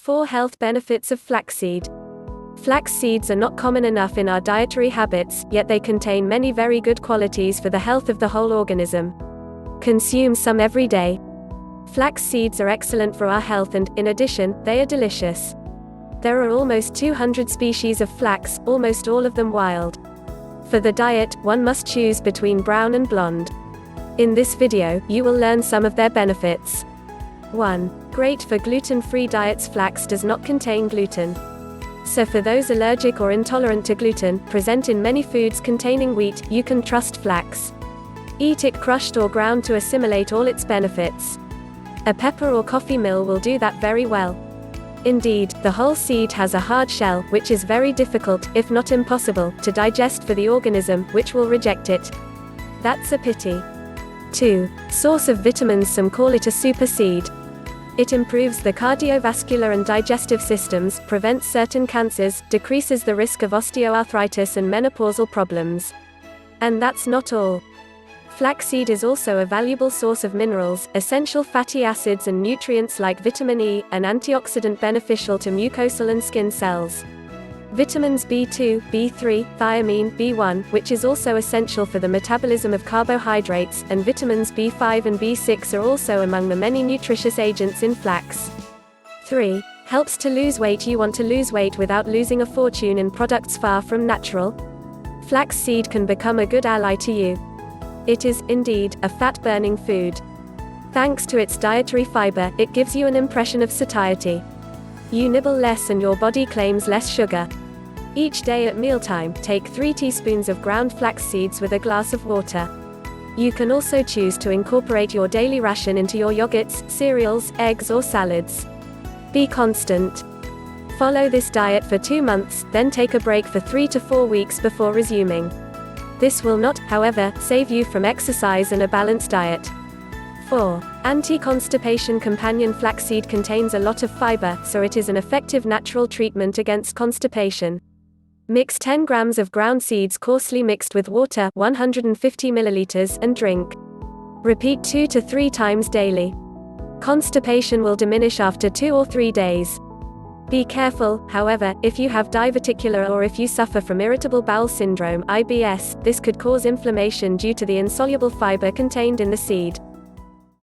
4 health benefits of flaxseed. Flax seeds are not common enough in our dietary habits, yet they contain many very good qualities for the health of the whole organism. Consume some every day. Flax seeds are excellent for our health and, in addition, they are delicious. There are almost 200 species of flax, almost all of them wild. For the diet, one must choose between brown and blonde. In this video, you will learn some of their benefits. 1. Great for gluten-free diets. Flax does not contain gluten. So for those allergic or intolerant to gluten, present in many foods containing wheat, you can trust flax. Eat it crushed or ground to assimilate all its benefits. A pepper or coffee mill will do that very well. Indeed, the whole seed has a hard shell, which is very difficult, if not impossible, to digest for the organism, which will reject it. That's a pity. 2. Source of vitamins. Some call it a super seed. It improves the cardiovascular and digestive systems, prevents certain cancers, decreases the risk of osteoarthritis and menopausal problems. And that's not all. Flaxseed is also a valuable source of minerals, essential fatty acids and nutrients like vitamin E, an antioxidant beneficial to mucosal and skin cells. Vitamins B2, B3, thiamine, B1, which is also essential for the metabolism of carbohydrates, and vitamins B5 and B6 are also among the many nutritious agents in flax. 3. Helps to lose weight. You want to lose weight without losing a fortune in products far from natural? Flaxseed can become a good ally to you. It is, indeed, a fat-burning food. Thanks to its dietary fiber, it gives you an impression of satiety. You nibble less and your body claims less sugar. Each day at mealtime, take 3 teaspoons of ground flax seeds with a glass of water. You can also choose to incorporate your daily ration into your yogurts, cereals, eggs or salads. Be constant. Follow this diet for 2 months, then take a break for 3 to 4 weeks before resuming. This will not, however, save you from exercise and a balanced diet. 4. Anti-constipation. Companion flaxseed contains a lot of fiber, so it is an effective natural treatment against constipation. Mix 10 grams of ground seeds coarsely mixed with water 150 milliliters and drink. Repeat 2 to 3 times daily. Constipation will diminish after 2 or 3 days. Be careful, however, if you have diverticular or if you suffer from irritable bowel syndrome (IBS), this could cause inflammation due to the insoluble fiber contained in the seed.